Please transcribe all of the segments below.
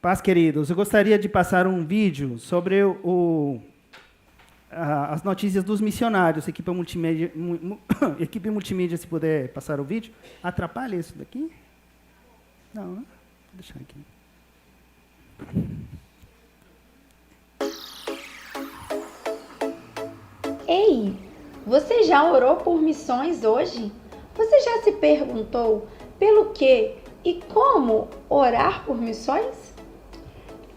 Paz, queridos. Eu gostaria de passar um vídeo sobre as notícias dos missionários. Equipe multimídia, equipe multimídia, se puder passar o vídeo. Atrapalha isso daqui? Não, né? Vou deixar aqui. Ei, você já orou por missões hoje? Você já se perguntou pelo que e como orar por missões?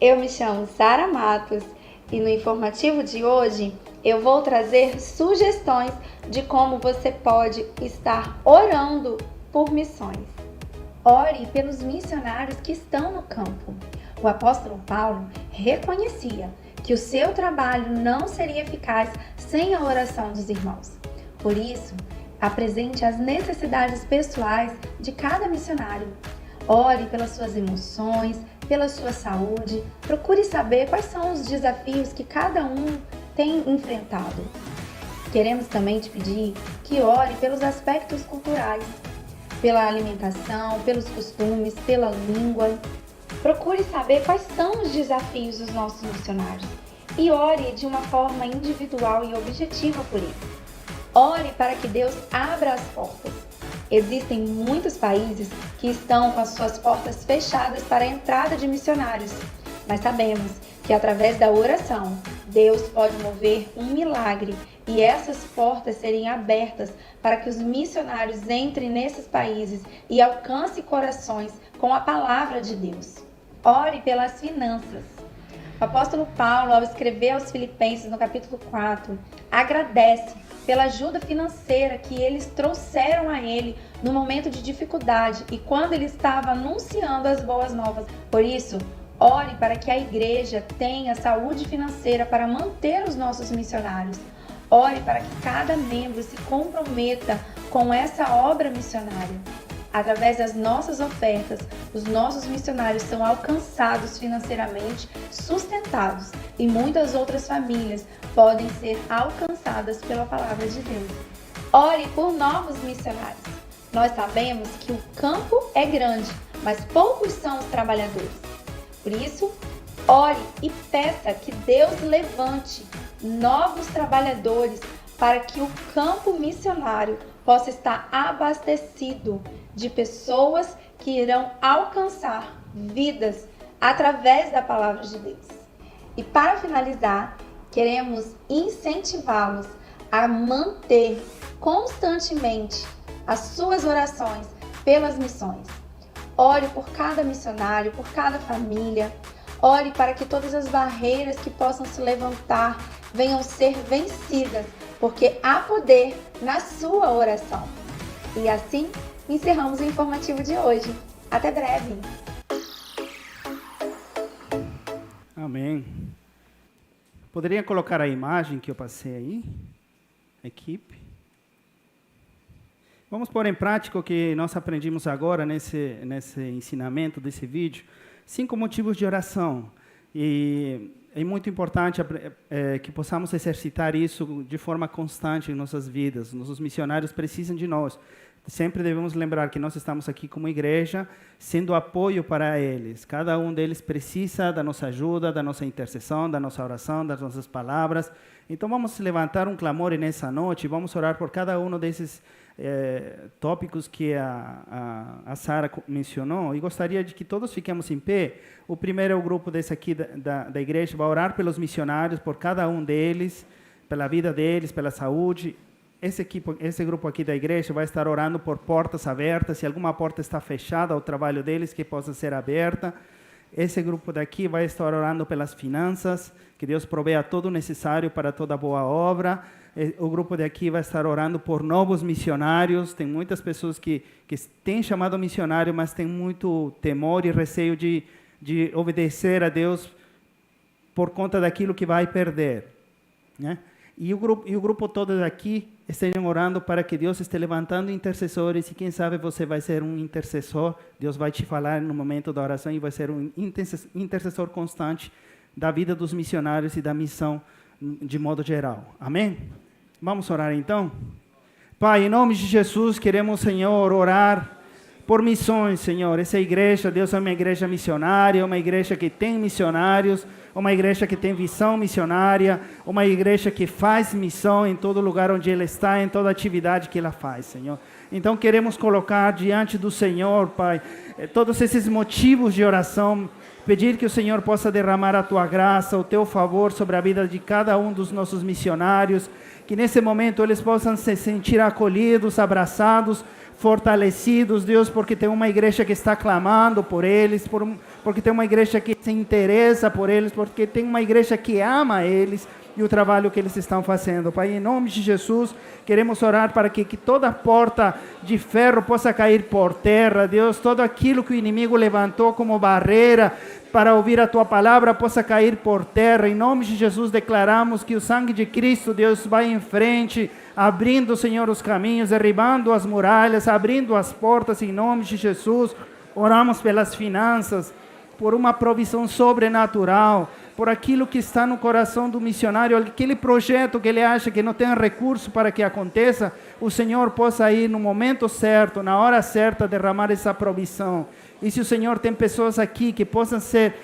Eu me chamo Sara Matos e no informativo de hoje eu vou trazer sugestões de como você pode estar orando por missões. Ore pelos missionários que estão no campo. O apóstolo Paulo reconhecia que o seu trabalho não seria eficaz sem a oração dos irmãos. Por isso, apresente as necessidades pessoais de cada missionário. Ore pelas suas emoções, pela sua saúde. Procure saber quais são os desafios que cada um tem enfrentado. Queremos também te pedir que ore pelos aspectos culturais, pela alimentação, pelos costumes, pela língua. Procure saber quais são os desafios dos nossos missionários e ore de uma forma individual e objetiva por isso. Ore para que Deus abra as portas. Existem muitos países que estão com as suas portas fechadas para a entrada de missionários, mas sabemos que através da oração, Deus pode mover um milagre e essas portas serem abertas para que os missionários entrem nesses países e alcancem corações com a palavra de Deus. Ore pelas finanças. O apóstolo Paulo, ao escrever aos Filipenses no capítulo 4, agradece pela ajuda financeira que eles trouxeram a ele no momento de dificuldade e quando ele estava anunciando as boas novas. Por isso, ore para que a igreja tenha saúde financeira para manter os nossos missionários. Ore para que cada membro se comprometa com essa obra missionária. Através das nossas ofertas, os nossos missionários são alcançados financeiramente, sustentados e muitas outras famílias podem ser alcançadas pela palavra de Deus. Ore por novos missionários. Nós sabemos que o campo é grande, mas poucos são os trabalhadores. Por isso, ore e peça que Deus levante novos trabalhadores para que o campo missionário possa estar abastecido de pessoas que irão alcançar vidas através da palavra de Deus. E para finalizar, queremos incentivá-los a manter constantemente as suas orações pelas missões. Ore por cada missionário, por cada família. Ore para que todas as barreiras que possam se levantar venham ser vencidas, porque há poder na sua oração. E assim, encerramos o informativo de hoje. Até breve! Amém. Poderia colocar a imagem que eu passei aí? Equipe. Vamos pôr em prática o que nós aprendemos agora nesse ensinamento desse vídeo. 5 motivos de oração. E é muito importante que possamos exercitar isso de forma constante em nossas vidas. Nossos missionários precisam de nós. Sempre devemos lembrar que nós estamos aqui como igreja, sendo apoio para eles. Cada um deles precisa da nossa ajuda, da nossa intercessão, da nossa oração, das nossas palavras. Então vamos levantar um clamor nessa noite e vamos orar por cada um desses tópicos que a Sara mencionou. E gostaria de que todos fiquemos em pé. O primeiro é o grupo desse aqui da igreja, vai orar pelos missionários, por cada um deles, pela vida deles, pela saúde. Esse grupo aqui da igreja vai estar orando por portas abertas. Se alguma porta está fechada ao trabalho deles, que possa ser aberta. Esse grupo daqui vai estar orando pelas finanças, que Deus proveia todo o necessário para toda boa obra. O grupo daqui vai estar orando por novos missionários. Tem muitas pessoas que têm chamado missionário, mas têm muito temor e receio de obedecer a Deus por conta daquilo que vai perder, né? E o grupo todo daqui estejam orando para que Deus esteja levantando intercessores e quem sabe você vai ser um intercessor. Deus vai te falar no momento da oração e vai ser um intercessor constante da vida dos missionários e da missão de modo geral. Amém? Vamos orar então? Pai, em nome de Jesus, queremos, Senhor, orar por missões, Senhor. Essa igreja, Deus, é uma igreja missionária, uma igreja que tem missionários, uma igreja que tem visão missionária, uma igreja que faz missão em todo lugar onde ela está, em toda atividade que ela faz, Senhor. Então queremos colocar diante do Senhor, Pai, todos esses motivos de oração, pedir que o Senhor possa derramar a Tua graça, o Teu favor sobre a vida de cada um dos nossos missionários, que nesse momento eles possam se sentir acolhidos, abraçados, fortalecidos, Deus, porque tem uma igreja que está clamando por eles, porque tem uma igreja que se interessa por eles, porque tem uma igreja que ama eles e o trabalho que eles estão fazendo. Pai, em nome de Jesus, queremos orar para que toda porta de ferro possa cair por terra, Deus, todo aquilo que o inimigo levantou como barreira para ouvir a Tua palavra possa cair por terra. Em nome de Jesus, declaramos que o sangue de Cristo, Deus, vai em frente, abrindo, Senhor, os caminhos, derribando as muralhas, abrindo as portas, em nome de Jesus. Oramos pelas finanças, por uma provisão sobrenatural, por aquilo que está no coração do missionário, aquele projeto que ele acha que não tem recurso para que aconteça, o Senhor possa ir no momento certo, na hora certa, derramar essa provisão. E se o Senhor tem pessoas aqui que possam ser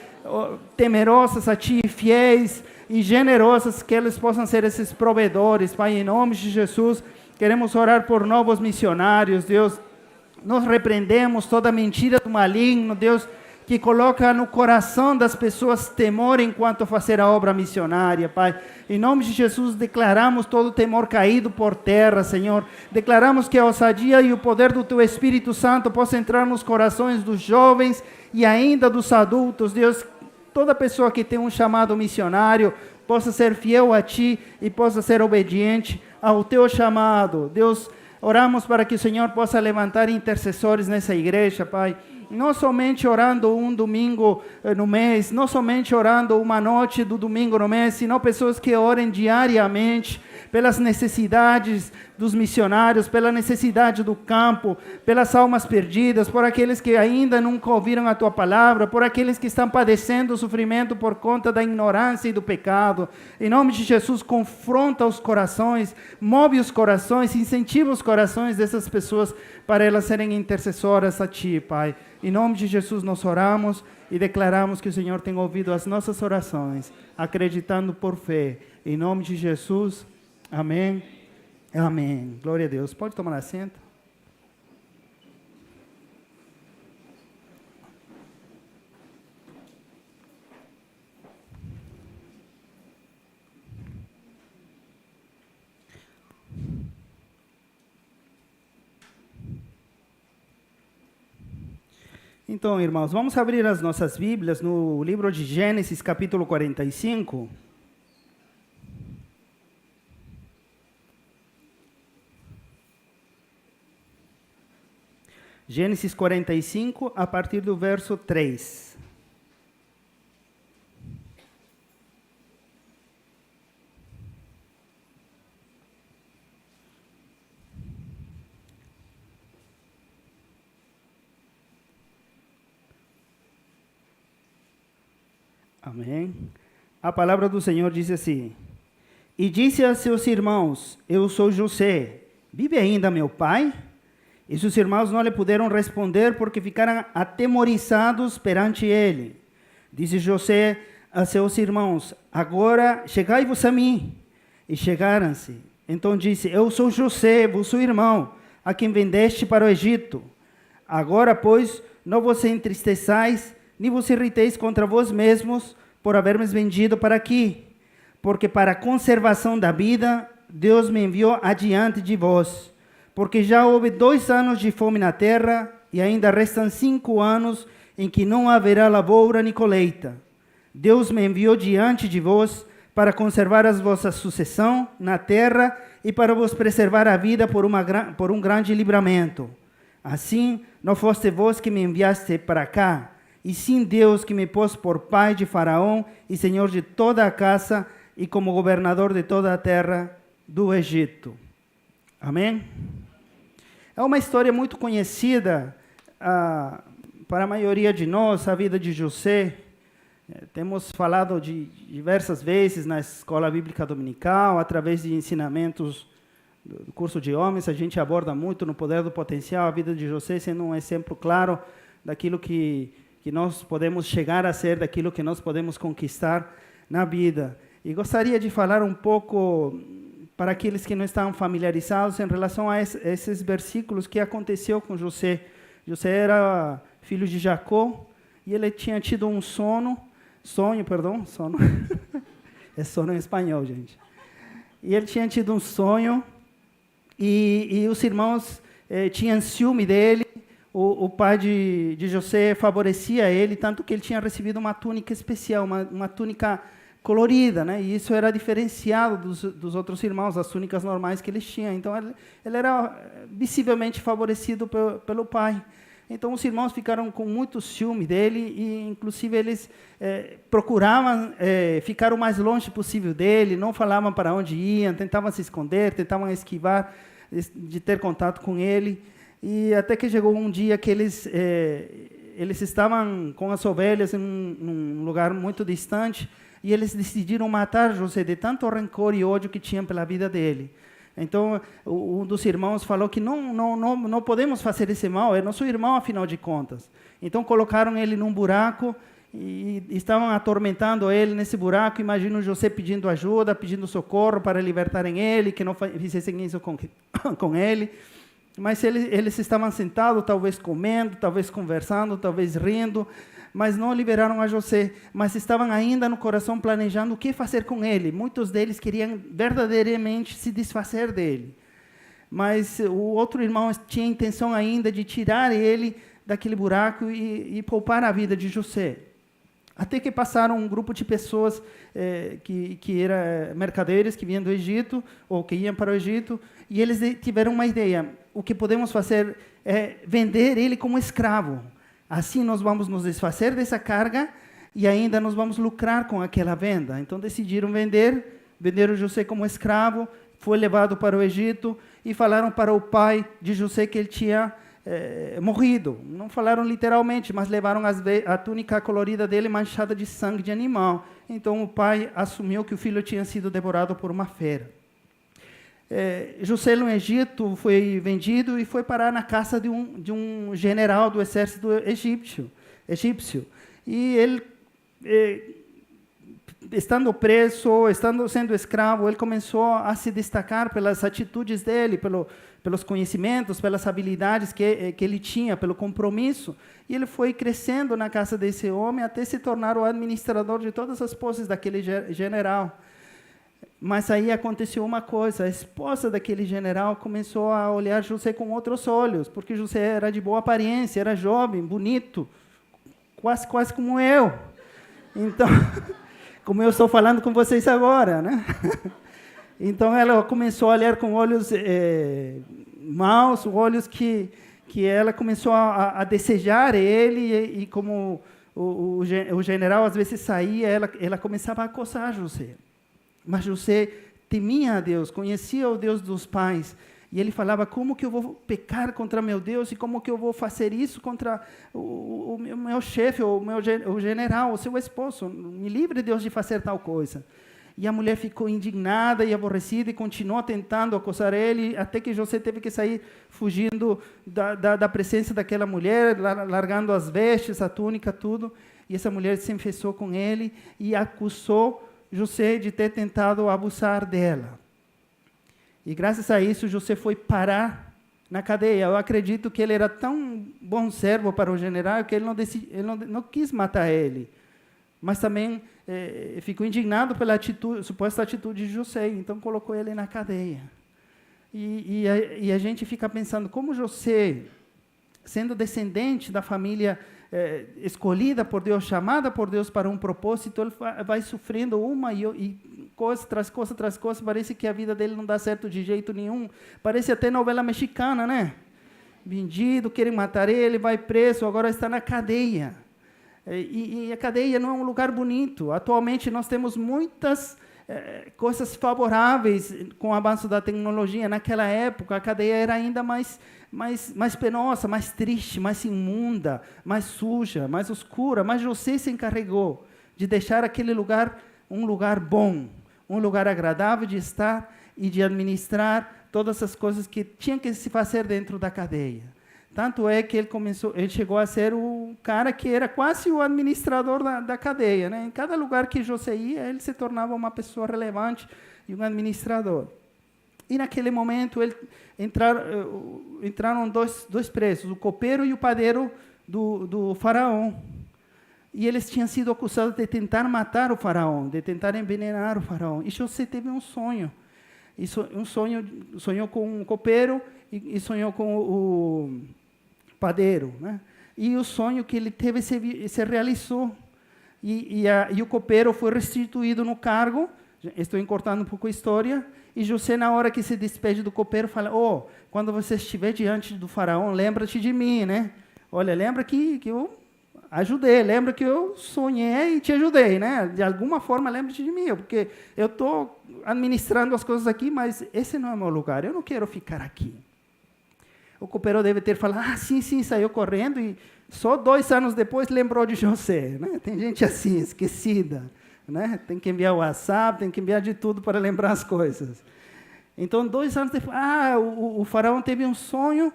temerosas a Ti, fiéis e generosas, que eles possam ser esses provedores, Pai, em nome de Jesus, queremos orar por novos missionários, Deus. Nós repreendemos toda mentira do maligno, Deus, que coloca no coração das pessoas temor enquanto fazer a obra missionária, Pai. Em nome de Jesus, declaramos todo temor caído por terra, Senhor. Declaramos que a ousadia e o poder do Teu Espírito Santo possa entrar nos corações dos jovens e ainda dos adultos, Deus. Toda pessoa que tem um chamado missionário possa ser fiel a Ti e possa ser obediente ao Teu chamado. Deus, oramos para que o Senhor possa levantar intercessores nessa igreja, Pai. Não somente orando um domingo no mês, não somente orando uma noite do domingo no mês, senão pessoas que orem diariamente pelas necessidades dos missionários, pela necessidade do campo, pelas almas perdidas, por aqueles que ainda nunca ouviram a Tua palavra, por aqueles que estão padecendo sofrimento por conta da ignorância e do pecado. Em nome de Jesus, confronta os corações, move os corações, incentiva os corações dessas pessoas para elas serem intercessoras a Ti, Pai. Em nome de Jesus nós oramos e declaramos que o Senhor tem ouvido as nossas orações, acreditando por fé. Em nome de Jesus, amém. Amém. Glória a Deus. Pode tomar assento. Então, irmãos, vamos abrir as nossas Bíblias no livro de Gênesis, capítulo 45. Gênesis 45, a partir do verso 3. Amém. A palavra do Senhor diz assim: E disse a seus irmãos: Eu sou José, vive ainda meu pai? E seus irmãos não lhe puderam responder, porque ficaram atemorizados perante ele. Disse José a seus irmãos: Agora chegai-vos a mim. E chegaram-se. Então disse: Eu sou José, vosso irmão, a quem vendeste para o Egito. Agora, pois, não vos entristeçais, nem vos irriteis contra vós mesmos, por haverme vendido para aqui, porque para a conservação da vida, Deus me enviou adiante de vós, porque já houve 2 anos de fome na terra, e ainda restam 5 anos em que não haverá lavoura nem colheita. Deus me enviou diante de vós, para conservar a vossa sucessão na terra, e para vos preservar a vida por um grande livramento. Assim, não foste vós que me enviaste para cá, e sim Deus que me pôs por pai de Faraó e senhor de toda a casa e como governador de toda a terra do Egito. Amém? É uma história muito conhecida para a maioria de nós, a vida de José. Temos falado de diversas vezes na escola bíblica dominical, através de ensinamentos do curso de homens, a gente aborda muito no Poder do Potencial, a vida de José sendo um exemplo claro daquilo que nós podemos chegar a ser, daquilo que nós podemos conquistar na vida. E gostaria de falar um pouco para aqueles que não estão familiarizados em relação a esses versículos que aconteceu com José. José era filho de Jacó e ele tinha tido um sono, é sono em espanhol, gente. E ele tinha tido um sonho e os irmãos tinham ciúme dele. O pai de José favorecia ele, tanto que ele tinha recebido uma túnica especial, uma túnica colorida, né? E isso era diferenciado dos outros irmãos, das túnicas normais que eles tinham. Então, ele era visivelmente favorecido pelo pai. Então, os irmãos ficaram com muito ciúme dele e, inclusive, eles procuravam ficar o mais longe possível dele, não falavam para onde iam, tentavam se esconder, tentavam esquivar de ter contato com ele. E até que chegou um dia que eles estavam com as ovelhas em um lugar muito distante e eles decidiram matar José de tanto rancor e ódio que tinham pela vida dele. Então, um dos irmãos falou que não podemos fazer esse mal, é nosso irmão, afinal de contas. Então, colocaram ele num buraco e estavam atormentando ele nesse buraco. Imagino José pedindo ajuda, pedindo socorro para libertarem ele, que não fizessem isso com ele. Mas eles estavam sentados, talvez comendo, talvez conversando, talvez rindo, mas não liberaram a José. Mas estavam ainda no coração planejando o que fazer com ele. Muitos deles queriam verdadeiramente se desfazer dele. Mas o outro irmão tinha a intenção ainda de tirar ele daquele buraco e poupar a vida de José. Até que passaram um grupo de pessoas que eram mercadeiros, que vinham do Egito, ou que iam para o Egito, e eles tiveram uma ideia. O que podemos fazer é vender ele como escravo. Assim nós vamos nos desfazer dessa carga e ainda nós vamos lucrar com aquela venda. Então decidiram venderam José como escravo, foi levado para o Egito e falaram para o pai de José que ele tinha morrido. Não falaram literalmente, mas levaram a túnica colorida dele manchada de sangue de animal. Então o pai assumiu que o filho tinha sido devorado por uma fera. José no Egito foi vendido e foi parar na casa de um general do exército egípcio. E ele, estando preso, sendo escravo, ele começou a se destacar pelas atitudes dele, pelos conhecimentos, pelas habilidades que ele tinha, pelo compromisso. E ele foi crescendo na casa desse homem até se tornar o administrador de todas as posses daquele general. Mas aí aconteceu uma coisa, a esposa daquele general começou a olhar José com outros olhos, porque José era de boa aparência, era jovem, bonito, quase como eu. Então, como eu estou falando com vocês agora, né? Então ela começou a olhar com olhos maus, olhos que ela começou a desejar ele, e como o general às vezes saía, ela começava a acosar José. Mas José temia a Deus, conhecia o Deus dos pais, e ele falava: como que eu vou pecar contra meu Deus, e como que eu vou fazer isso contra o meu chefe, o general, o seu esposo? Me livre, Deus, de fazer tal coisa. E a mulher ficou indignada e aborrecida e continuou tentando acosar ele, até que José teve que sair fugindo da presença daquela mulher, largando as vestes, a túnica, tudo. E essa mulher se enfesou com ele e acusou José de ter tentado abusar dela. E graças a isso, José foi parar na cadeia. Eu acredito que ele era tão bom servo para o general que ele não quis matar ele. Mas também ficou indignado pela suposta atitude de José, então colocou ele na cadeia. E a gente fica pensando, como José, sendo descendente da família escolhida por Deus, chamada por Deus para um propósito, ele vai sofrendo uma e coisa tras coisa, parece que a vida dele não dá certo de jeito nenhum, parece até novela mexicana, né? Vendido, querem matar ele, vai preso, agora está na cadeia. E a cadeia não é um lugar bonito. Atualmente nós temos muitas coisas favoráveis com o avanço da tecnologia. Naquela época a cadeia era ainda mais penosa, mais triste, mais imunda, mais suja, mais escura. Mas José se encarregou de deixar aquele lugar um lugar bom, um lugar agradável de estar e de administrar, todas as coisas que tinham que se fazer dentro da cadeia. Tanto é que ele chegou a ser o cara que era quase o administrador da cadeia, né? Em cada lugar que José ia, ele se tornava uma pessoa relevante e um administrador. E naquele momento entraram dois presos, o copeiro e o padeiro do faraó. E eles tinham sido acusados de tentar matar o faraó, de tentar envenenar o faraó. E José teve um sonho. Sonhou com o copeiro e sonhou com o padeiro, né? E o sonho que ele teve se realizou. E o copeiro foi restituído no cargo. Estou encurtando um pouco a história. E José, na hora que se despede do copeiro, fala: quando você estiver diante do faraó, lembra-te de mim, né? Olha, lembra que eu ajudei, lembra que eu sonhei e te ajudei, né? De alguma forma, lembra-te de mim, porque eu estou administrando as coisas aqui, mas esse não é o meu lugar, eu não quero ficar aqui. O copeiro deve ter falado: sim, saiu correndo, e só 2 anos depois lembrou de José, né? Tem gente assim, esquecida, né? Tem que enviar o WhatsApp, tem que enviar de tudo para lembrar as coisas. Então, 2 anos depois, o faraó teve um sonho,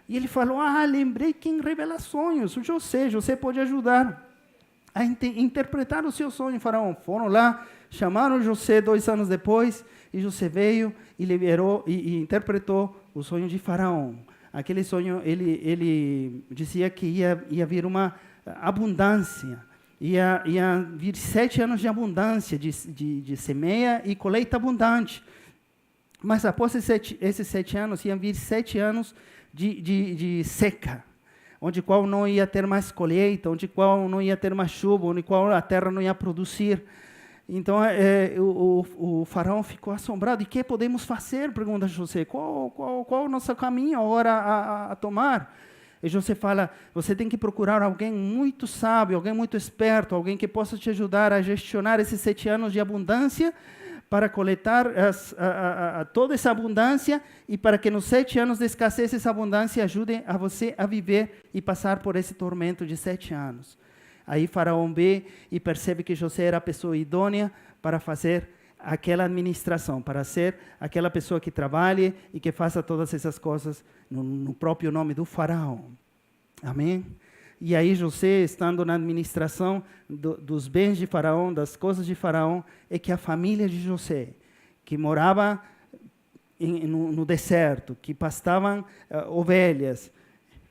e ele falou: lembrei quem revela sonhos, o José. José pode ajudar a interpretar o seu sonho, faraó. Foram lá, chamaram José 2 anos depois, e José veio e liberou e interpretou o sonho de faraó. Aquele sonho, ele dizia que ia vir uma abundância, ia vir 7 anos de abundância, de semeia e colheita abundante. Mas após esses 7 anos, iam vir 7 anos de seca, onde qual não ia ter mais colheita, onde qual não ia ter mais chuva, onde qual a terra não ia produzir. Então, o faraó ficou assombrado. E o que podemos fazer? Pergunta José. Qual o nosso caminho agora a tomar? E José fala: você tem que procurar alguém muito sábio, alguém muito esperto, alguém que possa te ajudar a gestionar esses 7 anos de abundância, para coletar toda essa abundância, e para que nos 7 anos de escassez essa abundância ajude a você a viver e passar por esse tormento de 7 anos. Aí Faraó vê e percebe que José era a pessoa idônea para fazer aquela administração, para ser aquela pessoa que trabalhe e que faça todas essas coisas no próprio nome do Faraó. Amém? E aí José, estando na administração dos bens de Faraó, das coisas de Faraó, é que a família de José, que morava no deserto, que pastavam ovelhas,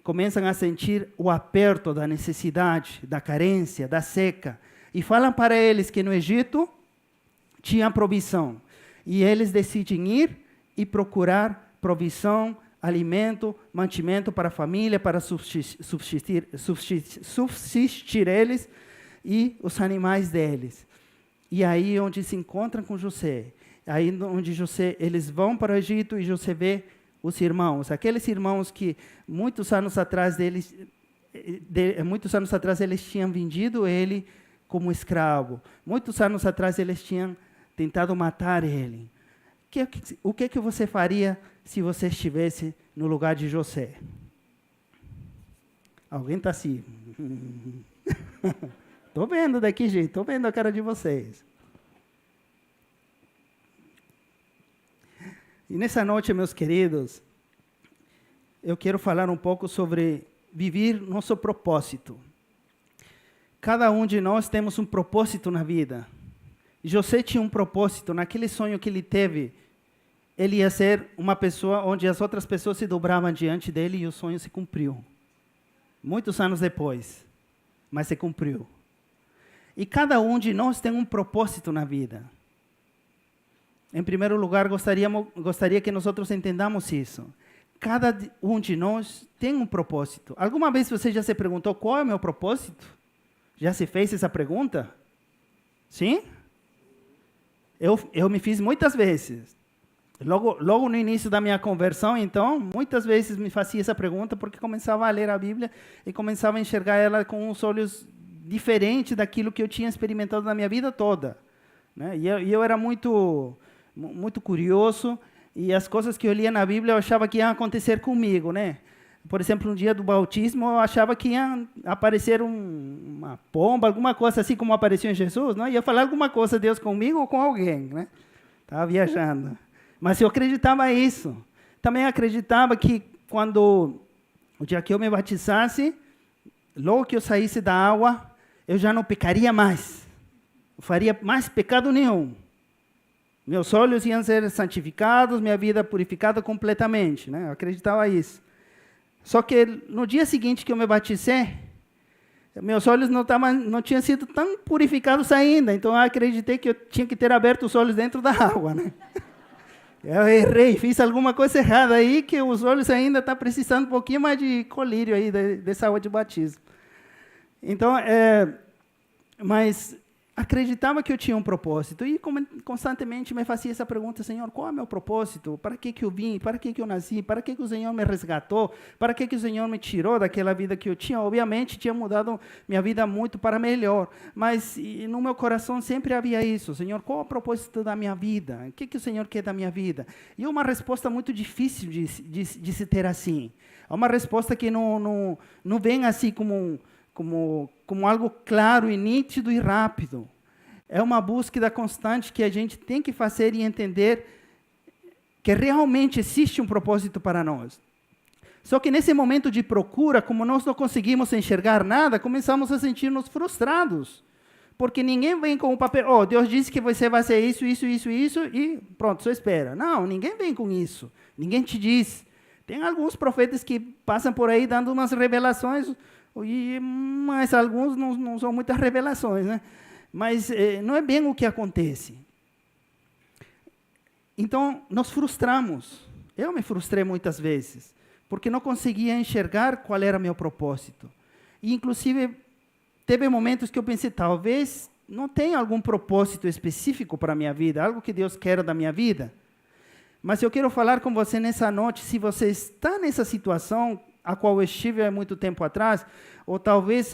começam a sentir o aperto da necessidade, da carência, da seca. E falam para eles que no Egito tinha provisão. E eles decidem ir e procurar provisão, alimento, mantimento para a família, para subsistir eles e os animais deles. E aí onde se encontram com José, aí onde eles vão para o Egito, e José vê os irmãos, aqueles irmãos que muitos anos atrás eles tinham vendido ele como escravo. Muitos anos atrás eles tinham tentado matar ele. O que você faria se você estivesse no lugar de José? Alguém está assim. Estou vendo daqui, gente. Estou vendo a cara de vocês. E nessa noite, meus queridos, eu quero falar um pouco sobre viver nosso propósito. Cada um de nós temos um propósito na vida. José tinha um propósito. Naquele sonho que ele teve, ele ia ser uma pessoa onde as outras pessoas se dobravam diante dele, e o sonho se cumpriu. Muitos anos depois, mas se cumpriu. E cada um de nós tem um propósito na vida. Em primeiro lugar, gostaria que nós entendamos isso. Cada um de nós tem um propósito. Alguma vez você já se perguntou qual é o meu propósito? Já se fez essa pergunta? Sim? Eu me fiz muitas vezes. Logo no início da minha conversão, então, muitas vezes me fazia essa pergunta, porque começava a ler a Bíblia e começava a enxergar ela com os olhos diferentes daquilo que eu tinha experimentado na minha vida toda, né? E eu era muito curioso, e as coisas que eu lia na Bíblia eu achava que iam acontecer comigo, né? Por exemplo, no dia do batismo, eu achava que ia aparecer uma pomba, alguma coisa assim como apareceu em Jesus, não? Ia falar alguma coisa, Deus comigo ou com alguém, né? Estava viajando. Mas eu acreditava nisso. Também acreditava que quando o dia que eu me batizasse, logo que eu saísse da água, eu já não pecaria mais. Não faria mais pecado nenhum. Meus olhos iam ser santificados, minha vida purificada completamente, né? Eu acreditava isso. Só que no dia seguinte que eu me batizei, meus olhos não tinham sido tão purificados ainda. Então eu acreditei que eu tinha que ter aberto os olhos dentro da água, né? Eu errei, fiz alguma coisa errada aí, que os olhos ainda estão precisando um pouquinho mais de colírio aí, dessa água de batismo. Então, mas acreditava que eu tinha um propósito, e constantemente me fazia essa pergunta: Senhor, qual é o meu propósito? Para que eu vim? Para que eu nasci? Para que o Senhor me resgatou? Para que o Senhor me tirou daquela vida que eu tinha? Obviamente, tinha mudado minha vida muito para melhor, mas no meu coração sempre havia isso: Senhor, qual é o propósito da minha vida? O que o Senhor quer da minha vida? E uma resposta muito difícil de se ter assim. É uma resposta que não vem assim como algo claro e nítido e rápido. É uma búsqueda constante que a gente tem que fazer e entender que realmente existe um propósito para nós. Só que nesse momento de procura, como nós não conseguimos enxergar nada, começamos a sentir-nos frustrados. Porque ninguém vem com o papel: Deus disse que você vai ser isso, isso, isso, isso, e pronto, só espera. Não, ninguém vem com isso. Ninguém te diz. Tem alguns profetas que passam por aí dando umas revelações, mas alguns não são muitas revelações, né? Mas não é bem o que acontece. Então, nós frustramos. Eu me frustrei muitas vezes, porque não conseguia enxergar qual era o meu propósito. E, inclusive, teve momentos que eu pensei: talvez não tenha algum propósito específico para a minha vida, algo que Deus quer da minha vida. Mas eu quero falar com você nessa noite: se você está nessa situação a qual eu estive há muito tempo atrás, ou talvez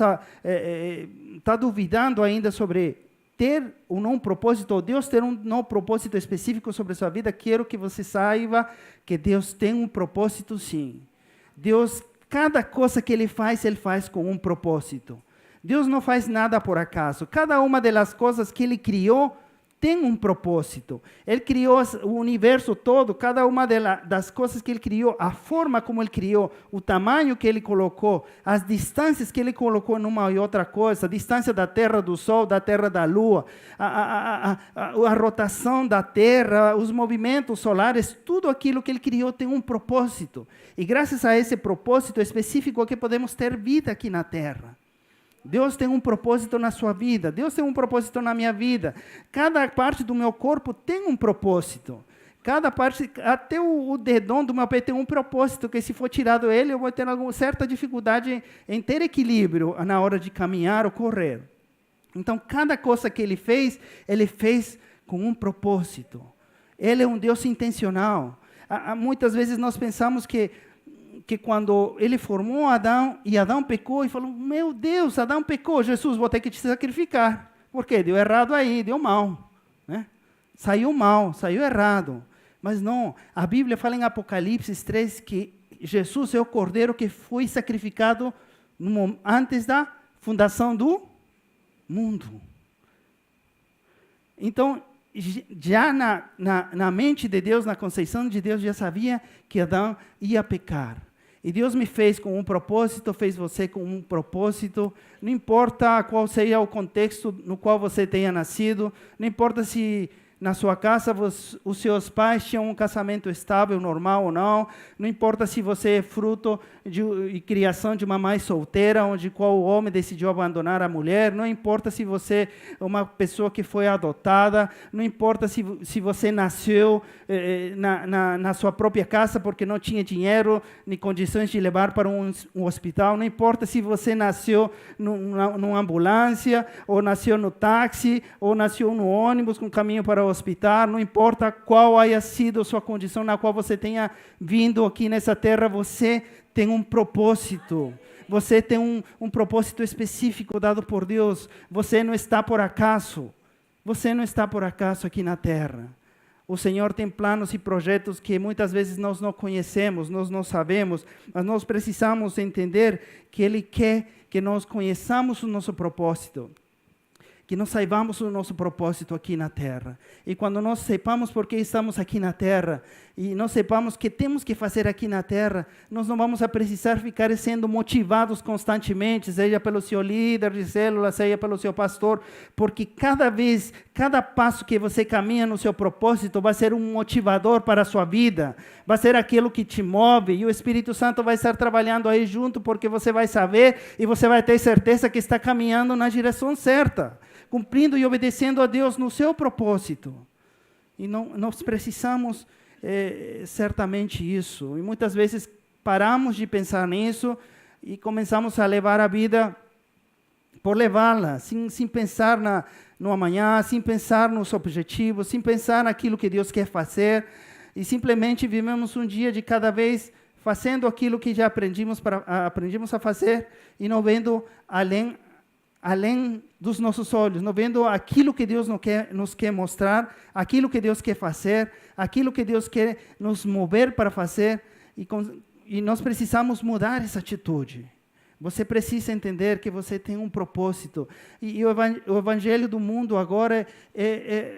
está duvidando ainda sobre ter ou não um propósito, ou Deus ter um não propósito específico sobre a sua vida, quero que você saiba que Deus tem um propósito, sim. Deus, cada coisa que Ele faz com um propósito. Deus não faz nada por acaso. Cada uma das coisas que Ele criou tem um propósito. Ele criou o universo todo, cada uma das coisas que Ele criou, a forma como Ele criou, o tamanho que Ele colocou, as distâncias que Ele colocou numa e outra coisa, a distância da Terra do Sol, da Terra da Lua, a rotação da Terra, os movimentos solares, tudo aquilo que Ele criou tem um propósito. E graças a esse propósito específico é que podemos ter vida aqui na Terra. Deus tem um propósito na sua vida, Deus tem um propósito na minha vida. Cada parte do meu corpo tem um propósito. Cada parte, até o dedão do meu pé tem um propósito, que se for tirado ele, eu vou ter alguma certa dificuldade em ter equilíbrio na hora de caminhar ou correr. Então, cada coisa que Ele fez com um propósito. Ele é um Deus intencional. Muitas vezes nós pensamos que quando Ele formou Adão, e Adão pecou, e falou: meu Deus, Adão pecou, Jesus, vou ter que te sacrificar. Por quê? Deu errado aí, deu mal, né? Saiu mal, saiu errado. Mas não, a Bíblia fala em Apocalipse 3 que Jesus é o Cordeiro que foi sacrificado antes da fundação do mundo. Então, já na mente de Deus, na conceição de Deus, já sabia que Adão ia pecar. E Deus me fez com um propósito, fez você com um propósito. Não importa qual seja o contexto no qual você tenha nascido, não importa se na sua casa os seus pais tinham um casamento estável, normal ou não, não importa se você é fruto e criação de uma mãe solteira, onde qual homem decidiu abandonar a mulher, não importa se você é uma pessoa que foi adotada, não importa se você nasceu na sua própria casa porque não tinha dinheiro nem condições de levar para um hospital, não importa se você nasceu numa ambulância, ou nasceu no táxi, ou nasceu no ônibus com caminho para o hospital, não importa qual haya sido a sua condição na qual você tenha vindo aqui nessa terra, você tem um propósito. Você tem um propósito específico dado por Deus. Você não está por acaso. Você não está por acaso aqui na terra. O Senhor tem planos e projetos que muitas vezes nós não conhecemos, nós não sabemos, mas nós precisamos entender que Ele quer que nós conheçamos o nosso propósito. que nós saibamos o nosso propósito aqui na terra. E quando nós sepamos por que estamos aqui na terra, e nós sepamos o que temos que fazer aqui na terra, nós não vamos precisar ficar sendo motivados constantemente, seja pelo seu líder de célula, seja pelo seu pastor, porque cada passo que você caminha no seu propósito vai ser um motivador para a sua vida, vai ser aquilo que te move, e o Espírito Santo vai estar trabalhando aí junto, porque você vai saber e você vai ter certeza que está caminhando na direção certa, cumprindo e obedecendo a Deus no seu propósito. E nós precisamos certamente isso. E muitas vezes paramos de pensar nisso e começamos a levar a vida por levá-la, sem pensar no amanhã, sem pensar nos objetivos, sem pensar naquilo que Deus quer fazer, e simplesmente vivemos um dia de cada vez, fazendo aquilo que já aprendimos a fazer, e não vendo além dos nossos olhos, não vendo aquilo que Deus nos quer mostrar, aquilo que Deus quer fazer, aquilo que Deus quer nos mover para fazer, e nós precisamos mudar essa atitude. Você precisa entender que você tem um propósito, e o evangelho do mundo agora,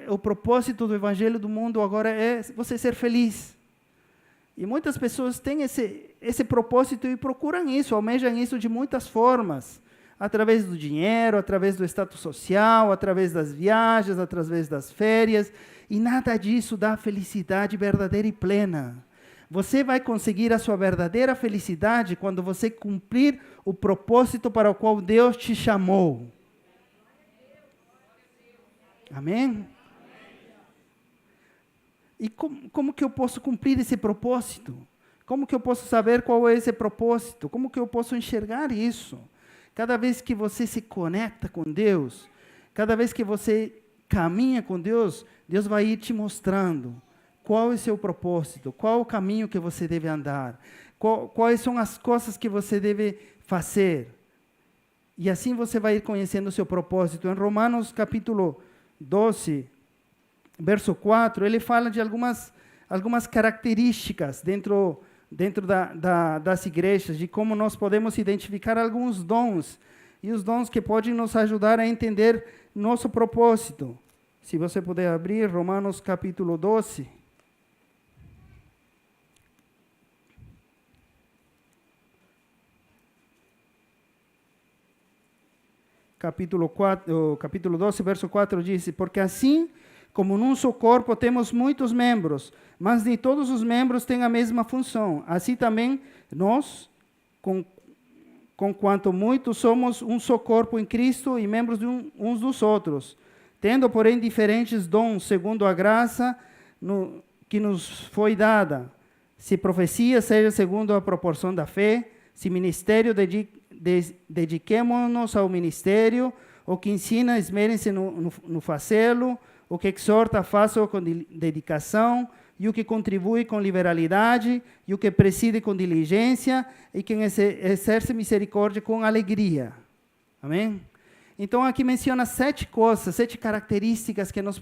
o propósito do evangelho do mundo agora é você ser feliz. E muitas pessoas têm esse propósito e procuram isso, almejam isso de muitas formas, através do dinheiro, através do status social, através das viagens, através das férias, e nada disso dá felicidade verdadeira e plena. Você vai conseguir a sua verdadeira felicidade quando você cumprir o propósito para o qual Deus te chamou. Amém? E como que eu posso cumprir esse propósito? Como que eu posso saber qual é esse propósito? Como que eu posso enxergar isso? Cada vez que você se conecta com Deus, cada vez que você caminha com Deus, Deus vai ir te mostrando qual é o seu propósito, qual o caminho que você deve andar, quais são as coisas que você deve fazer. E assim você vai ir conhecendo o seu propósito. Em Romanos capítulo 12, verso 4, ele fala de algumas características dentro das igrejas, de como nós podemos identificar alguns dons, e os dons que podem nos ajudar a entender nosso propósito. Se você puder abrir Romanos capítulo 12. Capítulo 12, verso 4 diz: porque assim como num só corpo temos muitos membros, mas nem todos os membros têm a mesma função. Assim também nós, com quanto muitos, somos um só corpo em Cristo e membros uns dos outros, tendo, porém, diferentes dons, segundo a graça que nos foi dada. Se profecia, seja segundo a proporção da fé; se ministério, dediquemo-nos ao ministério; o que ensina, esmerem-se no fazê-lo; o que exorta, faça-o com dedicação; e o que contribui com liberalidade; e o que preside com diligência; e quem exerce misericórdia com alegria. Amém? Então, aqui menciona 7 coisas, 7 características que nos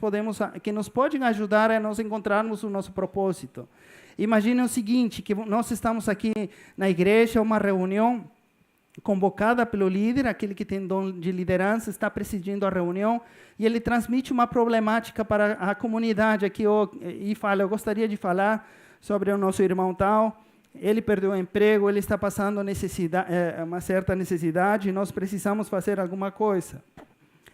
podem ajudar a nós encontrarmos o nosso propósito. Imagine o seguinte, que nós estamos aqui na igreja, uma reunião convocada pelo líder, aquele que tem dom de liderança, está presidindo a reunião, e ele transmite uma problemática para a comunidade aqui, e fala: eu gostaria de falar sobre o nosso irmão tal, ele perdeu o emprego, ele está passando uma certa necessidade, e nós precisamos fazer alguma coisa.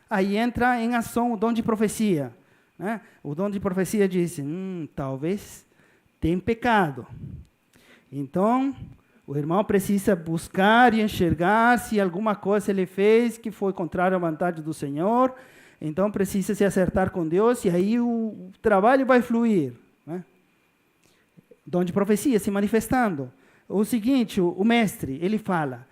Aí entra em ação o dom de profecia, né? O dom de profecia diz: talvez tem pecado. Então, o irmão precisa buscar e enxergar se alguma coisa ele fez que foi contrária à vontade do Senhor. Então, precisa se acertar com Deus, e aí o trabalho vai fluir, né? Dom de profecia se manifestando. O seguinte, o mestre, ele fala: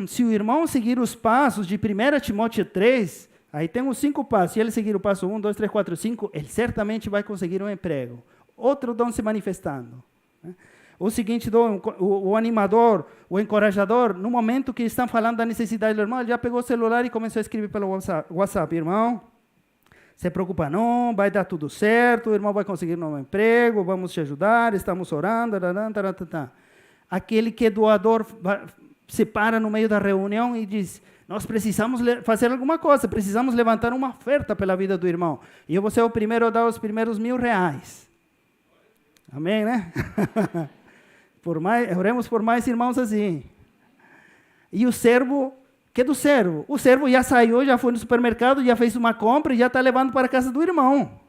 se o irmão seguir os passos de 1 Timóteo 3, aí tem os 5 passos, se ele seguir o passo 1, 2, 3, 4, 5, ele certamente vai conseguir um emprego. Outro dom se manifestando, né? O seguinte dom, o animador, o encorajador, no momento que estão falando da necessidade do irmão, ele já pegou o celular e começou a escrever pelo WhatsApp: irmão, se preocupa não, vai dar tudo certo, o irmão vai conseguir um novo emprego, vamos te ajudar, estamos orando, aquele que é doador se para no meio da reunião e diz: nós precisamos fazer alguma coisa, precisamos levantar uma oferta pela vida do irmão. E eu vou ser o primeiro a dar os primeiros R$1.000. Amém, né? Oremos por mais irmãos assim. E o servo, que do servo? O servo já saiu, já foi no supermercado, já fez uma compra e já está levando para a casa do irmão.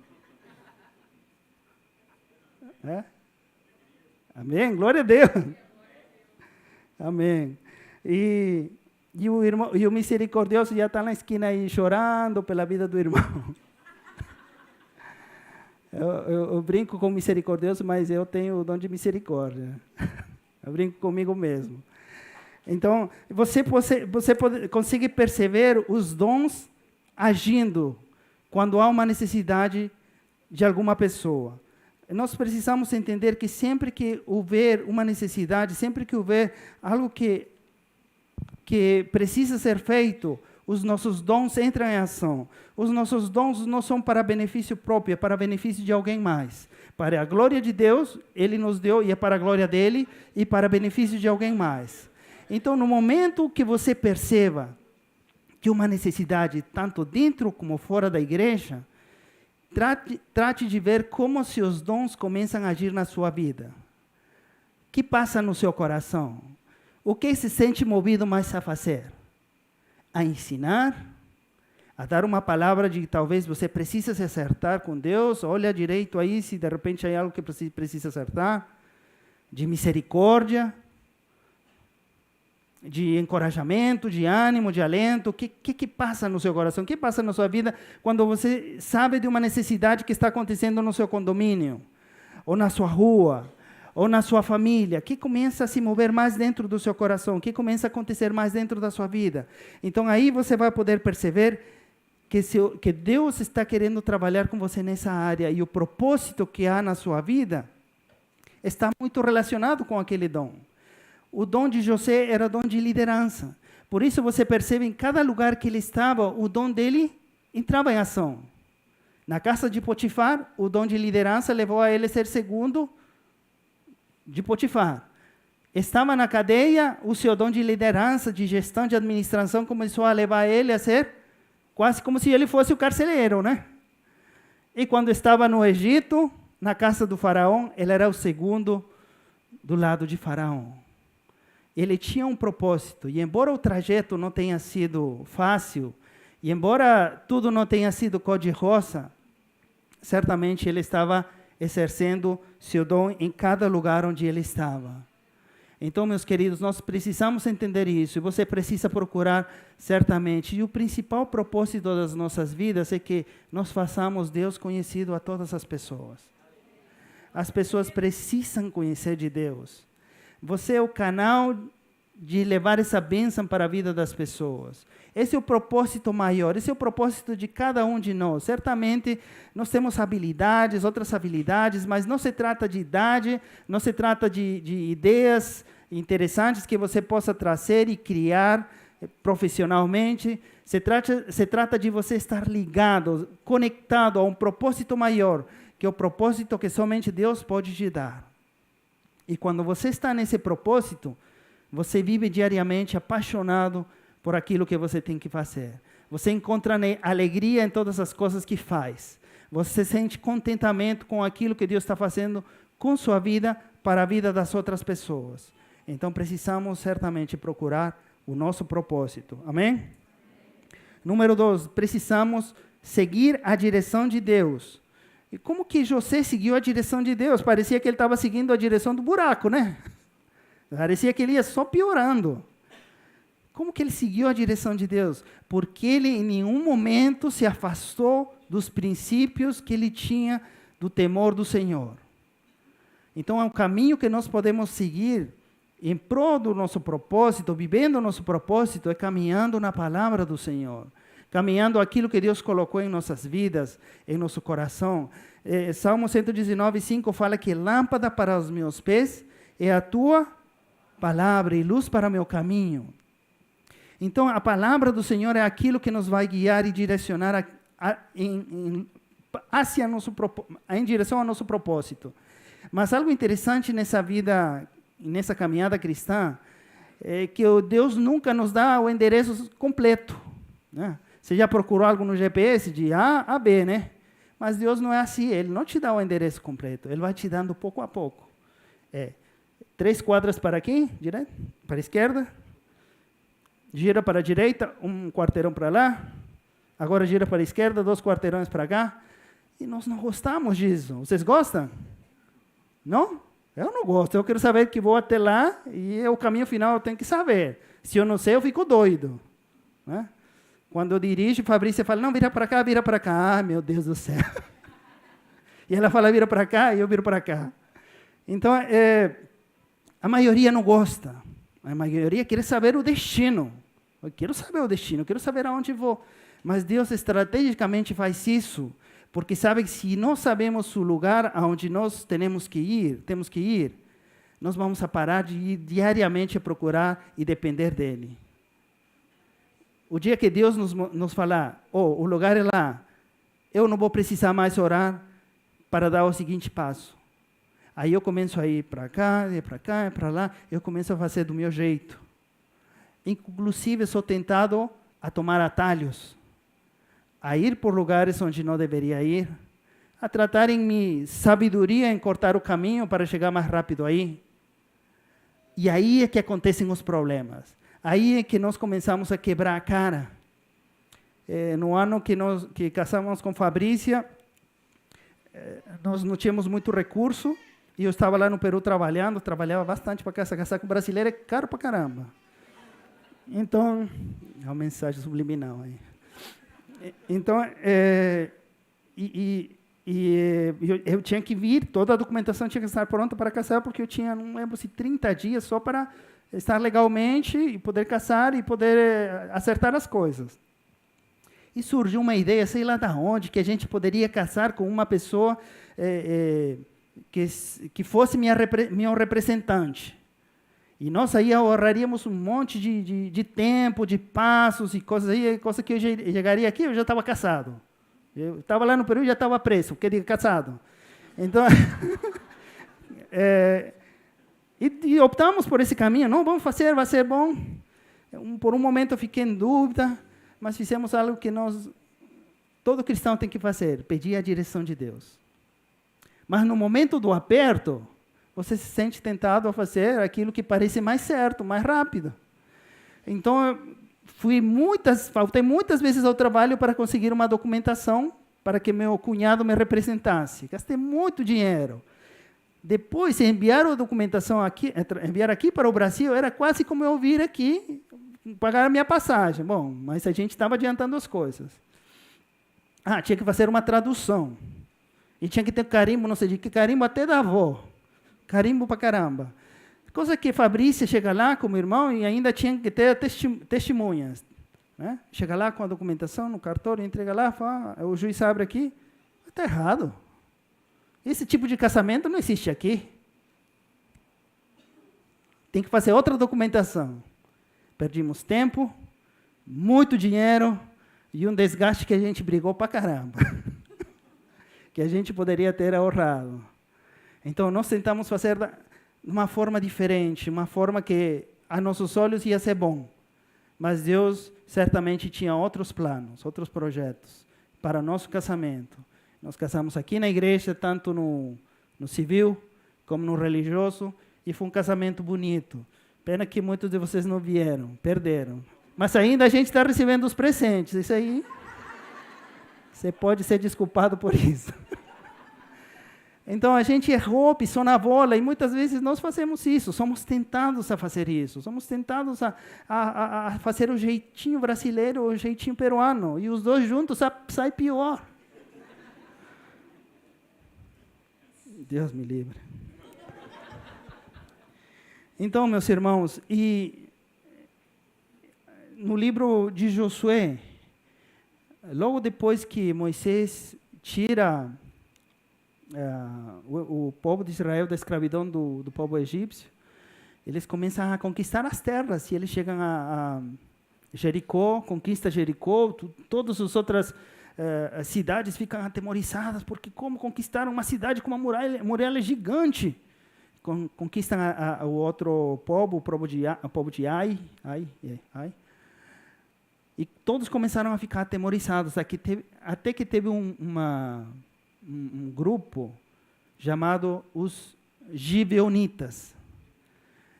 Amém? Glória a Deus. Amém. E o misericordioso já está na esquina aí chorando pela vida do irmão. Eu brinco com o misericordioso, mas eu tenho o dom de misericórdia. Eu brinco comigo mesmo. Então, você consegue perceber os dons agindo quando há uma necessidade de alguma pessoa. Nós precisamos entender que sempre que houver uma necessidade, sempre que houver algo que precisa ser feito, os nossos dons entram em ação. Os nossos dons não são para benefício próprio, é para benefício de alguém mais. Para a glória de Deus, Ele nos deu, e é para a glória dEle, e para benefício de alguém mais. Então, no momento que você perceba que uma necessidade, tanto dentro como fora da igreja, trate de ver como seus dons começam a agir na sua vida. O que passa no seu coração? O que se sente movido mais a fazer? A ensinar? A dar uma palavra de talvez você precisa se acertar com Deus? Olha direito aí se de repente há algo que precisa acertar. De misericórdia? De encorajamento, de ânimo, de alento. O que passa no seu coração? O que passa na sua vida quando você sabe de uma necessidade que está acontecendo no seu condomínio? Ou na sua rua? Ou na sua família? O que começa a se mover mais dentro do seu coração? O que começa a acontecer mais dentro da sua vida? Então, aí você vai poder perceber que Deus está querendo trabalhar com você nessa área e o propósito que há na sua vida está muito relacionado com aquele dom. O dom de José era dom de liderança. Por isso você percebe em cada lugar que ele estava, o dom dele entrava em ação. Na casa de Potifar, o dom de liderança levou a ele a ser segundo de Potifar. Estava na cadeia, o seu dom de liderança, de gestão, de administração começou a levar ele a ser quase como se ele fosse o carcereiro, né? E quando estava no Egito, na casa do faraó, ele era o segundo do lado de faraó. Ele tinha um propósito, e embora o trajeto não tenha sido fácil, e embora tudo não tenha sido cor-de-rosa, certamente ele estava exercendo seu dom em cada lugar onde ele estava. Então, meus queridos, nós precisamos entender isso, e você precisa procurar certamente. E o principal propósito das nossas vidas é que nós façamos Deus conhecido a todas as pessoas. As pessoas precisam conhecer de Deus. Você é o canal de levar essa bênção para a vida das pessoas. Esse é o propósito maior, esse é o propósito de cada um de nós. Certamente, nós temos habilidades, outras habilidades, mas não se trata de idade, não se trata de ideias interessantes que você possa trazer e criar profissionalmente. Se trata de você estar ligado, conectado a um propósito maior, que é o propósito que somente Deus pode te dar. E quando você está nesse propósito, você vive diariamente apaixonado por aquilo que você tem que fazer. Você encontra alegria em todas as coisas que faz. Você sente contentamento com aquilo que Deus está fazendo com sua vida para a vida das outras pessoas. Então, precisamos certamente procurar o nosso propósito. Amém? Número 2, precisamos seguir a direção de Deus. E como que José seguiu a direção de Deus? Parecia que ele estava seguindo a direção do buraco, né? Parecia que ele ia só piorando. Como que ele seguiu a direção de Deus? Porque ele em nenhum momento se afastou dos princípios que ele tinha do temor do Senhor. Então, é um caminho que nós podemos seguir em prol do nosso propósito, vivendo o nosso propósito, é caminhando na palavra do Senhor. Caminhando aquilo que Deus colocou em nossas vidas, em nosso coração. Salmo 119:5 fala que lâmpada para os meus pés é a tua palavra e luz para meu caminho. Então, a palavra do Senhor é aquilo que nos vai guiar e direcionar em direção ao nosso propósito. Mas algo interessante nessa vida, nessa caminhada cristã, que o Deus nunca nos dá o endereço completo, né? Você já procurou algo no GPS de A a B, né? Mas Deus não é assim, Ele não te dá o endereço completo, Ele vai te dando pouco a pouco. 3 quadras para aqui, direita, para a esquerda, gira para a direita, 1 quarteirão para lá, agora gira para a esquerda, 2 quarteirões para cá, e nós não gostamos disso. Vocês gostam? Não? Eu não gosto, eu quero saber que vou até lá, e o caminho final eu tenho que saber. Se eu não sei, eu fico doido, né? Quando eu dirijo, Fabrícia fala, não, vira para cá, vira para cá. Ah, meu Deus do céu. E ela fala, vira para cá, e eu viro para cá. Então, a maioria não gosta. A maioria quer saber o destino. Eu quero saber o destino, eu quero saber aonde vou. Mas Deus estrategicamente faz isso, porque sabe que se não sabemos o lugar aonde nós temos que ir, nós vamos a parar de ir diariamente a procurar e depender dele. O dia que Deus nos falar, o lugar é lá, eu não vou precisar mais orar para dar o seguinte passo. Aí eu começo a ir para cá, para lá, eu começo a fazer do meu jeito. Inclusive, sou tentado a tomar atalhos, a ir por lugares onde não deveria ir, a tratar em minha sabedoria em cortar o caminho para chegar mais rápido aí. E aí é que acontecem os problemas. Aí é que nós começamos a quebrar a cara. No ano que casamos com Fabrícia, nós não tínhamos muito recurso, e eu estava lá no Peru trabalhava bastante para casar com brasileiro é caro para caramba. Então, é uma mensagem subliminal aí. Então, eu tinha que vir, toda a documentação tinha que estar pronta para casar, porque eu tinha, não lembro se 30 dias só para estar legalmente e poder casar e poder acertar as coisas. E surgiu uma ideia, sei lá de onde, que a gente poderia casar com uma pessoa que fosse meu representante. E nós aí ahorraríamos um monte de tempo, de passos e coisas aí, coisa que eu chegaria aqui, eu já estava casado. Eu estava lá no Peru e já estava preso, porque digo casado. Então, e optamos por esse caminho. Não, vamos fazer, vai ser bom. Por um momento eu fiquei em dúvida, mas fizemos algo que todo cristão tem que fazer, pedir a direção de Deus. Mas no momento do aperto, você se sente tentado a fazer aquilo que parece mais certo, mais rápido. Então, faltei muitas vezes ao trabalho para conseguir uma documentação para que meu cunhado me representasse. Gastei muito dinheiro. Depois, enviar a documentação enviar aqui para o Brasil, era quase como eu vir aqui, pagar a minha passagem. Bom, mas a gente estava adiantando as coisas. Tinha que fazer uma tradução. E tinha que ter carimbo, não sei de que carimbo, até da avó. Carimbo pra caramba. Coisa que Fabrícia chega lá com o irmão e ainda tinha que ter testemunhas. Né? Chega lá com a documentação no cartório, entrega lá, fala, o juiz abre aqui. Está errado. Esse tipo de casamento não existe aqui. Tem que fazer outra documentação. Perdimos tempo, muito dinheiro e um desgaste que a gente brigou pra caramba. Que a gente poderia ter ahorrado. Então, nós tentamos fazer de uma forma diferente, uma forma que a nossos olhos ia ser bom. Mas Deus certamente tinha outros planos, outros projetos para o nosso casamento. Nós casamos aqui na igreja, tanto no civil como no religioso, e foi um casamento bonito. Pena que muitos de vocês não vieram, perderam. Mas ainda a gente está recebendo os presentes, isso aí, você pode ser desculpado por isso. Então, a gente errou, pisou na bola, e muitas vezes nós fazemos isso, somos tentados a fazer isso, somos tentados a fazer o jeitinho brasileiro, o jeitinho peruano, e os dois juntos sai pior. Deus me livre. Então, meus irmãos, e no livro de Josué, logo depois que Moisés tira o povo de Israel da escravidão do povo egípcio, eles começam a conquistar as terras, e eles chegam a Jericó, conquista Jericó, todas as outras cidades ficam atemorizadas, porque como conquistaram uma cidade com uma muralha gigante? conquistam o outro povo, o povo de Ai. E todos começaram a ficar atemorizados, até que teve um grupo chamado os Gibeonitas.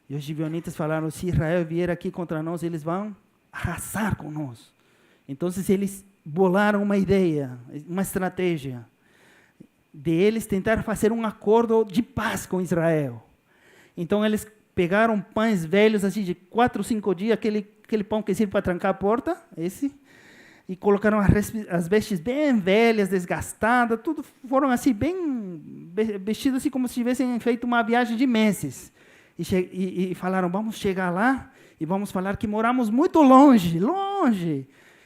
E os Gibeonitas falaram, se Israel vier aqui contra nós, eles vão arrasar com nós. Então, eles bolaram uma ideia, uma estratégia, de eles tentar fazer um acordo de paz com Israel. Então, eles pegaram pães velhos, assim, de 4 ou 5 dias, aquele pão que serve para trancar a porta, e colocaram as vestes bem velhas, desgastadas, tudo foram assim, bem vestidos assim, como se tivessem feito uma viagem de meses. E falaram, vamos chegar lá e vamos falar que moramos muito longe.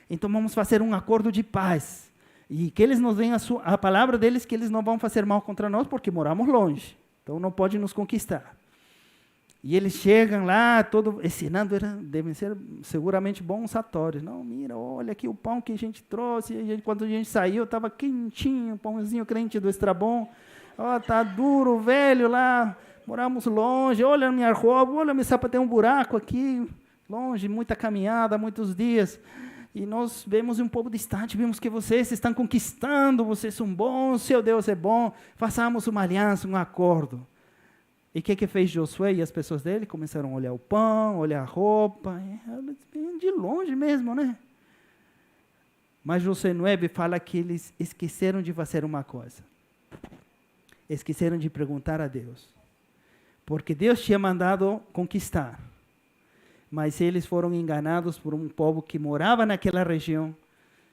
Então vamos fazer um acordo de paz. E que eles nos deem a palavra deles que eles não vão fazer mal contra nós porque moramos longe. Então não pode nos conquistar. E eles chegam lá, todo ensinando, devem ser seguramente bons atores. Não, mira, olha aqui o pão que a gente trouxe. Quando a gente saiu, estava quentinho, pãozinho crente do Estrabon. Tá duro, velho lá. Moramos longe, olha a minha roupa, olha meu sapato, tem um buraco aqui, longe, muita caminhada, muitos dias. E nós vemos um povo distante, vimos que vocês estão conquistando, vocês são bons, seu Deus é bom, façamos uma aliança, um acordo. E o que fez Josué e as pessoas dele? Começaram a olhar o pão, olhar a roupa, de longe mesmo, né? Mas Josué 9 fala que eles esqueceram de fazer uma coisa. Esqueceram de perguntar a Deus. Porque Deus tinha mandado conquistar. Mas eles foram enganados por um povo que morava naquela região,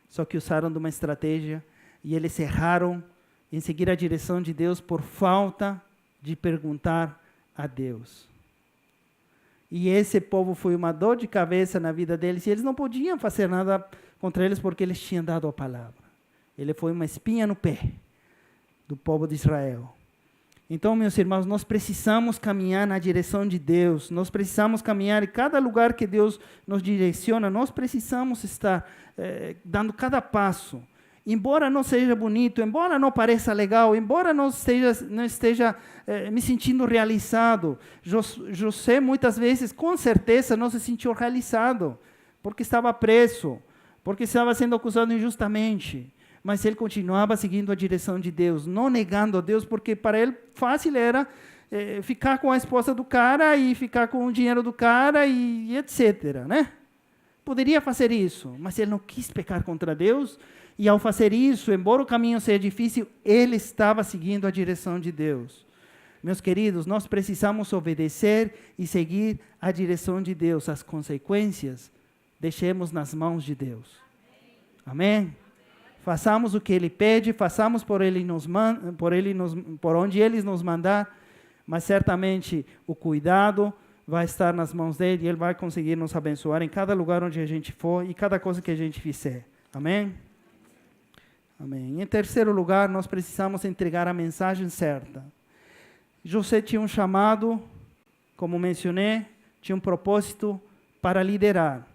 só que usaram de uma estratégia, e eles erraram em seguir a direção de Deus por falta de perguntar a Deus. E esse povo foi uma dor de cabeça na vida deles, e eles não podiam fazer nada contra eles porque eles tinham dado a palavra. Ele foi uma espinha no pé do povo de Israel. Então, meus irmãos, nós precisamos caminhar na direção de Deus, nós precisamos caminhar em cada lugar que Deus nos direciona, nós precisamos estar dando cada passo. Embora não seja bonito, embora não pareça legal, embora não esteja me sentindo realizado, José muitas vezes, com certeza, não se sentiu realizado, porque estava preso, porque estava sendo acusado injustamente. Mas ele continuava seguindo a direção de Deus, não negando a Deus, porque para ele fácil era ficar com a esposa do cara e ficar com o dinheiro do cara e etc. Né? Poderia fazer isso, mas ele não quis pecar contra Deus, e ao fazer isso, embora o caminho seja difícil, ele estava seguindo a direção de Deus. Meus queridos, nós precisamos obedecer e seguir a direção de Deus. As consequências, deixemos nas mãos de Deus. Amém? Façamos o que Ele pede, façamos por onde Ele nos mandar, mas certamente o cuidado vai estar nas mãos dEle e Ele vai conseguir nos abençoar em cada lugar onde a gente for e cada coisa que a gente fizer. Amém? Amém. Em terceiro lugar, nós precisamos entregar a mensagem certa. José tinha um chamado, como mencionei, tinha um propósito para liderar.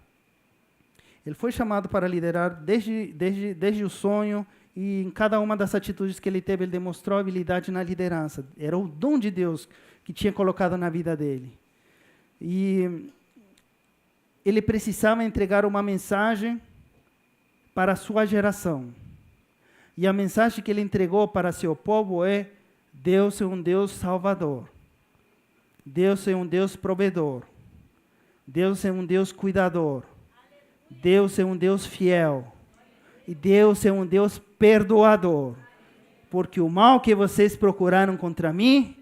Ele foi chamado para liderar desde o sonho, e em cada uma das atitudes que ele teve, ele demonstrou habilidade na liderança. Era o dom de Deus que tinha colocado na vida dele. E ele precisava entregar uma mensagem para a sua geração. E a mensagem que ele entregou para seu povo é: Deus é um Deus salvador. Deus é um Deus provedor. Deus é um Deus cuidador. Deus é um Deus fiel. E Deus é um Deus perdoador. Porque o mal que vocês procuraram contra mim,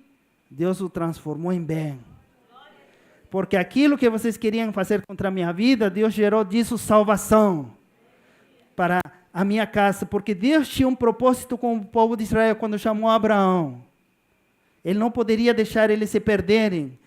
Deus o transformou em bem. Porque aquilo que vocês queriam fazer contra a minha vida, Deus gerou disso salvação para a minha casa. Porque Deus tinha um propósito com o povo de Israel quando chamou Abraão. Ele não poderia deixar eles se perderem.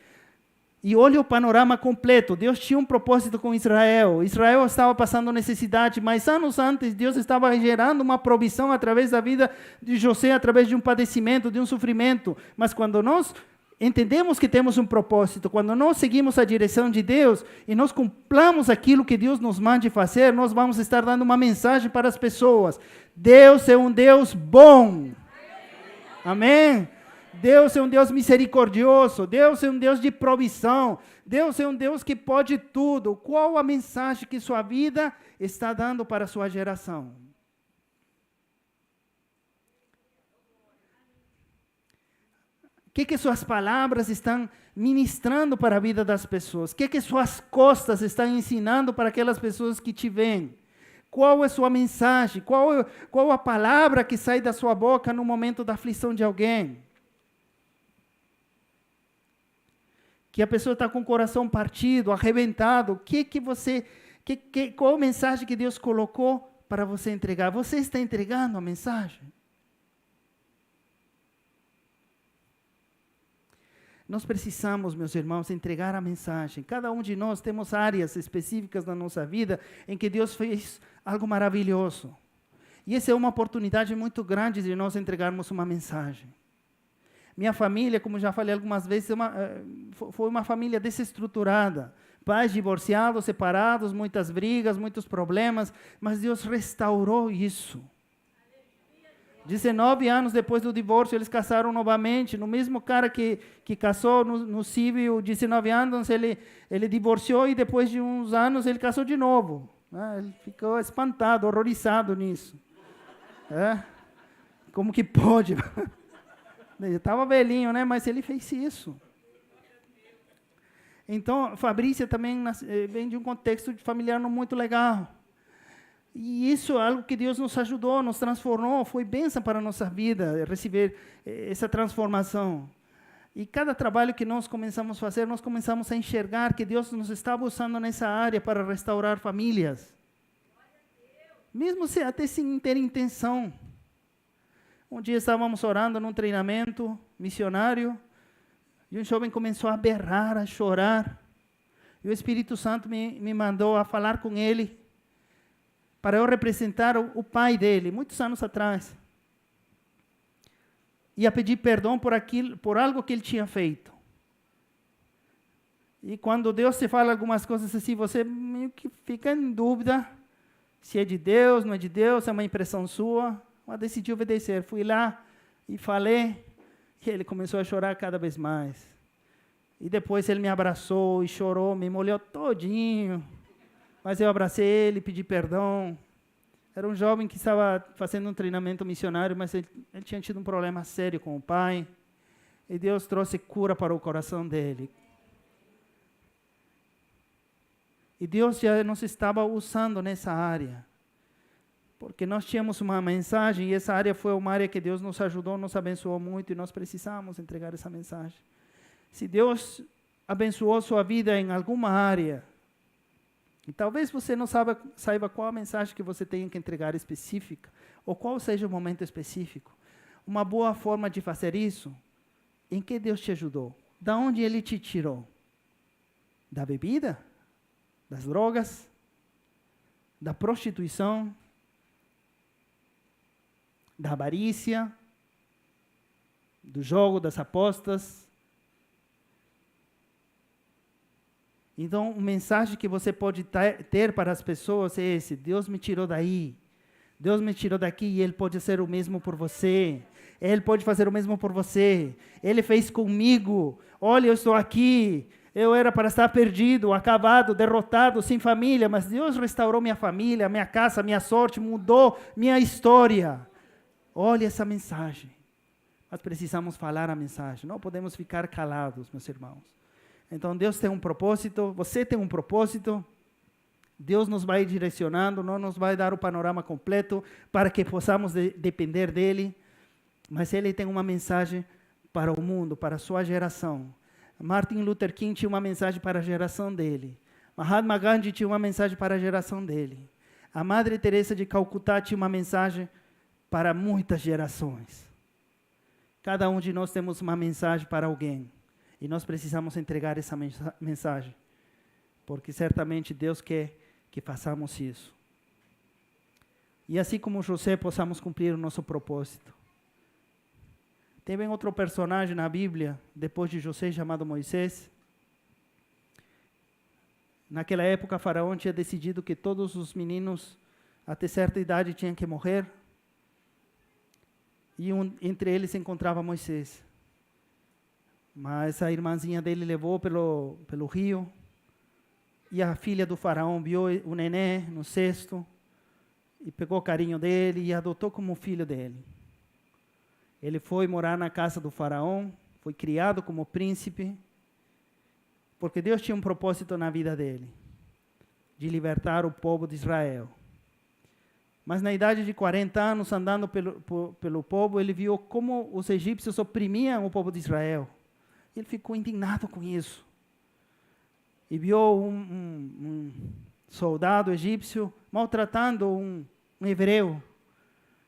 E olha o panorama completo. Deus tinha um propósito com Israel. Israel estava passando necessidade, mas anos antes Deus estava gerando uma provisão através da vida de José, através de um padecimento, de um sofrimento. Mas quando nós entendemos que temos um propósito, quando nós seguimos a direção de Deus e nós cumplamos aquilo que Deus nos mande fazer, nós vamos estar dando uma mensagem para as pessoas. Deus é um Deus bom. Amém? Deus é um Deus misericordioso, Deus é um Deus de provisão, Deus é um Deus que pode tudo. Qual a mensagem que sua vida está dando para a sua geração? O que suas palavras estão ministrando para a vida das pessoas? O que suas costas estão ensinando para aquelas pessoas que te veem? Qual é a sua mensagem? Qual a palavra que sai da sua boca no momento da aflição de alguém? Que a pessoa está com o coração partido, arrebentado. Qual a mensagem que Deus colocou para você entregar? Você está entregando a mensagem? Nós precisamos, meus irmãos, entregar a mensagem. Cada um de nós temos áreas específicas na nossa vida em que Deus fez algo maravilhoso. E essa é uma oportunidade muito grande de nós entregarmos uma mensagem. Minha família, como já falei algumas vezes, foi uma família desestruturada. Pais divorciados, separados, muitas brigas, muitos problemas, mas Deus restaurou isso. 19 anos depois do divórcio, eles casaram novamente. No mesmo cara que casou no civil, 19 anos, ele divorciou e depois de uns anos ele casou de novo. Ele ficou espantado, horrorizado nisso. Como que pode? Ele estava velhinho, né? Mas ele fez isso. Então, Fabrícia também vem de um contexto familiar não muito legal. E isso é algo que Deus nos ajudou, nos transformou, foi bênção para a nossa vida, receber essa transformação. E cada trabalho que nós começamos a fazer, nós começamos a enxergar que Deus nos estava usando nessa área para restaurar famílias. Mesmo até sem ter intenção. Um dia estávamos orando num treinamento missionário, e um jovem começou a berrar, a chorar. E o Espírito Santo me mandou a falar com ele, para eu representar o pai dele, muitos anos atrás. E a pedir perdão por algo que ele tinha feito. E quando Deus te fala algumas coisas assim, você meio que fica em dúvida se é de Deus, não é de Deus, é uma impressão sua. Mas decidi obedecer. Fui lá e falei, e ele começou a chorar cada vez mais. E depois ele me abraçou e chorou, me molhou todinho. Mas eu abracei ele, pedi perdão. Era um jovem que estava fazendo um treinamento missionário, mas ele tinha tido um problema sério com o pai. E Deus trouxe cura para o coração dele. E Deus já nos estava usando nessa área. Porque nós tínhamos uma mensagem, e essa área foi uma área que Deus nos ajudou, nos abençoou muito, e nós precisamos entregar essa mensagem. Se Deus abençoou sua vida em alguma área, e talvez você não saiba qual a mensagem que você tem que entregar específica, ou qual seja o momento específico. Uma boa forma de fazer isso, em que Deus te ajudou? Da onde Ele te tirou? Da bebida? Das drogas? Da prostituição? Da avarícia? Do jogo, das apostas? Então, uma mensagem que você pode ter para as pessoas é esse: Deus me tirou daí, Deus me tirou daqui, e Ele pode ser o mesmo por você. Ele pode fazer o mesmo por você. Ele fez comigo. Olha, eu estou aqui. Eu era para estar perdido, acabado, derrotado, sem família, mas Deus restaurou minha família, minha casa, minha sorte, mudou minha história. Olha essa mensagem. Nós precisamos falar a mensagem, não podemos ficar calados, meus irmãos. Então, Deus tem um propósito, você tem um propósito, Deus nos vai direcionando, não nos vai dar o panorama completo para que possamos depender dEle, mas Ele tem uma mensagem para o mundo, para a sua geração. Martin Luther King tinha uma mensagem para a geração dele. Mahatma Gandhi tinha uma mensagem para a geração dele. A Madre Teresa de Calcutá tinha uma mensagem para muitas gerações. Cada um de nós temos uma mensagem para alguém. E nós precisamos entregar essa mensagem, porque certamente Deus quer que façamos isso. E assim como José, possamos cumprir o nosso propósito. Tem outro personagem na Bíblia, depois de José, chamado Moisés. Naquela época, Faraó tinha decidido que todos os meninos, até certa idade, tinham que morrer. E entre eles se encontrava Moisés. Mas a irmãzinha dele levou pelo rio. E a filha do faraó viu o neném no cesto. E pegou carinho dele e adotou como filho dele. Ele foi morar na casa do faraó. Foi criado como príncipe. Porque Deus tinha um propósito na vida dele. De libertar o povo de Israel. Mas na idade de 40 anos, andando pelo povo, ele viu como os egípcios oprimiam o povo de Israel. Ele ficou indignado com isso. E viu um soldado egípcio maltratando um hebreu.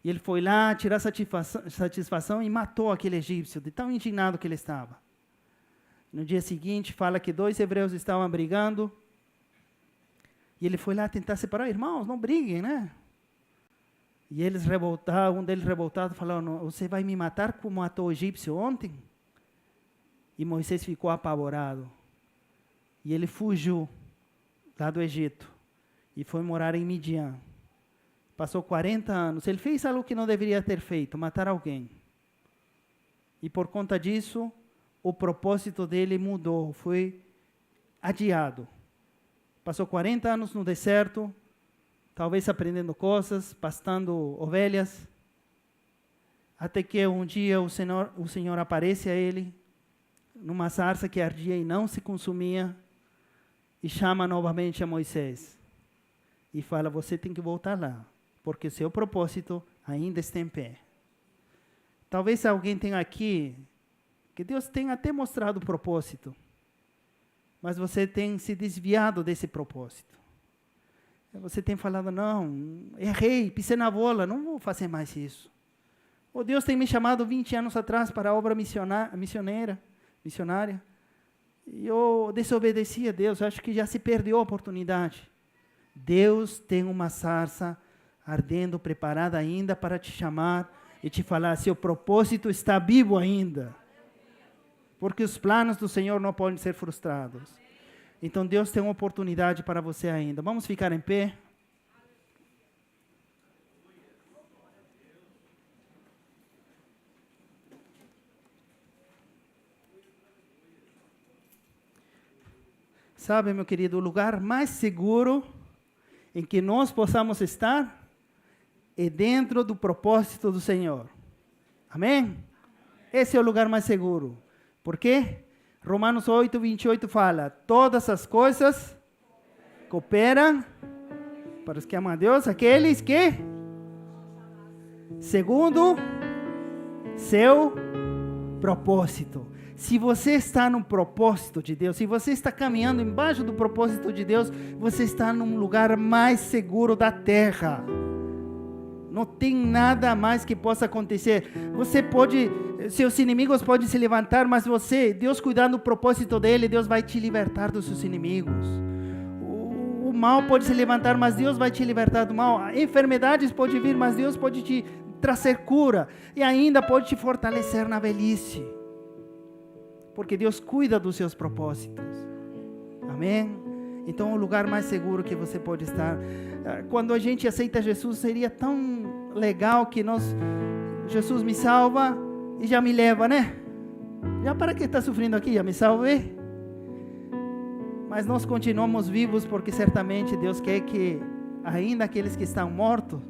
E ele foi lá tirar satisfação e matou aquele egípcio, de tão indignado que ele estava. No dia seguinte, fala que 2 hebreus estavam brigando. E ele foi lá tentar separar. Irmãos, não briguem, né? E eles revoltaram, um deles revoltado, falou, você vai me matar como matou o egípcio ontem? E Moisés ficou apavorado. E ele fugiu lá do Egito. E foi morar em Midian. Passou 40 anos. Ele fez algo que não deveria ter feito, matar alguém. E por conta disso, o propósito dele mudou, foi adiado. Passou 40 anos no deserto, talvez aprendendo coisas, pastando ovelhas, até que um dia o Senhor aparece a ele, numa sarça que ardia e não se consumia, e chama novamente a Moisés. E fala, você tem que voltar lá, porque seu propósito ainda está em pé. Talvez alguém tenha aqui, que Deus tenha até mostrado o propósito, mas você tem se desviado desse propósito. Você tem falado, não, errei, pisei na bola, não vou fazer mais isso. Ou Deus tem me chamado 20 anos atrás para a obra missionária, e eu desobedeci a Deus, acho que já se perdeu a oportunidade. Deus tem uma sarça ardendo, preparada ainda para te chamar e te falar, seu propósito está vivo ainda. Porque os planos do Senhor não podem ser frustrados. Então Deus tem uma oportunidade para você ainda. Vamos ficar em pé? Sabe, meu querido, o lugar mais seguro em que nós possamos estar é dentro do propósito do Senhor. Amém? Esse é o lugar mais seguro. Por quê? Romanos 8, 28 fala, todas as coisas cooperam para os que amam a Deus, aqueles que, segundo seu propósito. Se você está no propósito de Deus, se você está caminhando embaixo do propósito de Deus, você está num lugar mais seguro da terra. Não tem nada mais que possa acontecer. Você pode, seus inimigos podem se levantar, mas Deus cuidando do propósito dele, Deus vai te libertar dos seus inimigos. O mal pode se levantar, mas Deus vai te libertar do mal. Enfermidades podem vir, mas Deus pode te trazer cura. E ainda pode te fortalecer na velhice. Porque Deus cuida dos seus propósitos. Amém? Então, o lugar mais seguro que você pode estar. Quando a gente aceita Jesus, seria tão legal que Jesus me salva e já me leva, né? Já para que está sofrendo aqui? Já me salvei. Mas nós continuamos vivos porque certamente Deus quer que ainda aqueles que estão mortos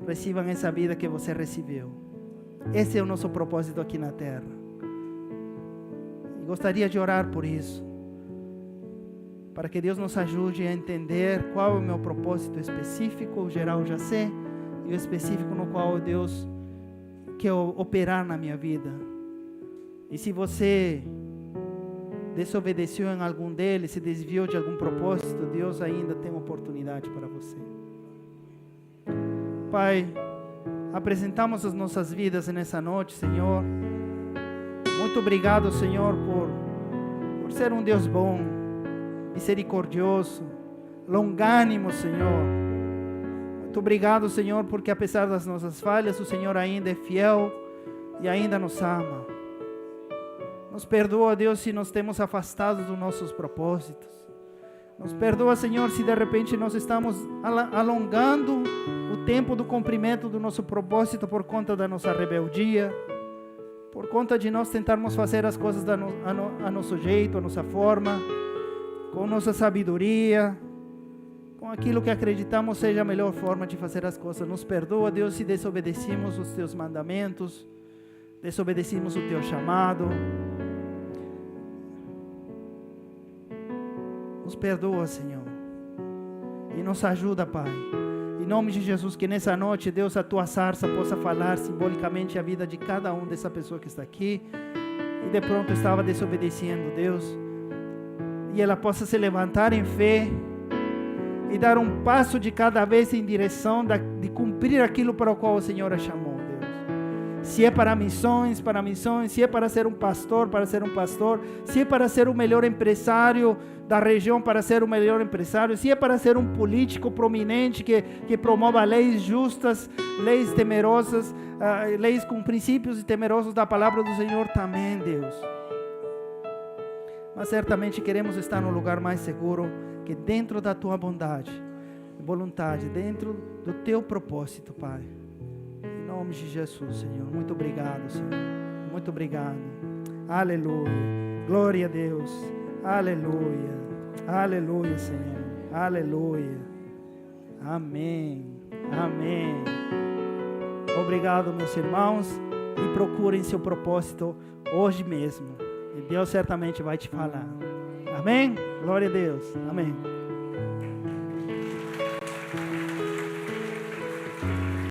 recebam essa vida que você recebeu. Esse é o nosso propósito aqui na terra. E gostaria de orar por isso. Para que Deus nos ajude a entender qual é o meu propósito específico, o geral já sei, e o específico no qual Deus quer operar na minha vida. E se você desobedeceu em algum deles, se desviou de algum propósito, Deus ainda tem uma oportunidade para você. Pai, apresentamos as nossas vidas nessa noite, Senhor. Muito obrigado, Senhor, por ser um Deus bom, misericordioso, longânimo, Senhor. Muito obrigado, Senhor, porque apesar das nossas falhas, o Senhor ainda é fiel e ainda nos ama. Nos perdoa, Deus, se nós temos afastado dos nossos propósitos. Nos perdoa, Senhor, se de repente nós estamos alongando o tempo do cumprimento do nosso propósito por conta da nossa rebeldia, por conta de nós tentarmos fazer as coisas a nosso jeito, a nossa forma, com nossa sabedoria, com aquilo que acreditamos seja a melhor forma de fazer as coisas. Nos perdoa, Deus, se desobedecemos os teus mandamentos, desobedecemos o teu chamado. Nos perdoa, Senhor, e nos ajuda, Pai. Em nome de Jesus, que nessa noite, Deus, a tua sarça possa falar simbolicamente a vida de cada um dessa pessoa que está aqui e de pronto estava desobedecendo, Deus, e ela possa se levantar em fé e dar um passo de cada vez em direção de cumprir aquilo para o qual o Senhor a chamou, Deus. Se é para missões, se é para ser um pastor, para ser um pastor, se é para ser o melhor empresário da região, para ser o melhor empresário, se é para ser um político prominente que promova leis justas, leis temerosas, leis com princípios e temerosos da palavra do Senhor também, Deus. Mas certamente queremos estar no lugar mais seguro, que dentro da tua bondade, vontade, dentro do teu propósito, Pai. Em nome de Jesus, Senhor. Muito obrigado, Senhor. Muito obrigado. Aleluia. Glória a Deus. Aleluia. Aleluia, Senhor. Aleluia. Amém. Amém. Obrigado, meus irmãos. E procurem seu propósito hoje mesmo. E Deus certamente vai te falar. Amém? Glória a Deus. Amém.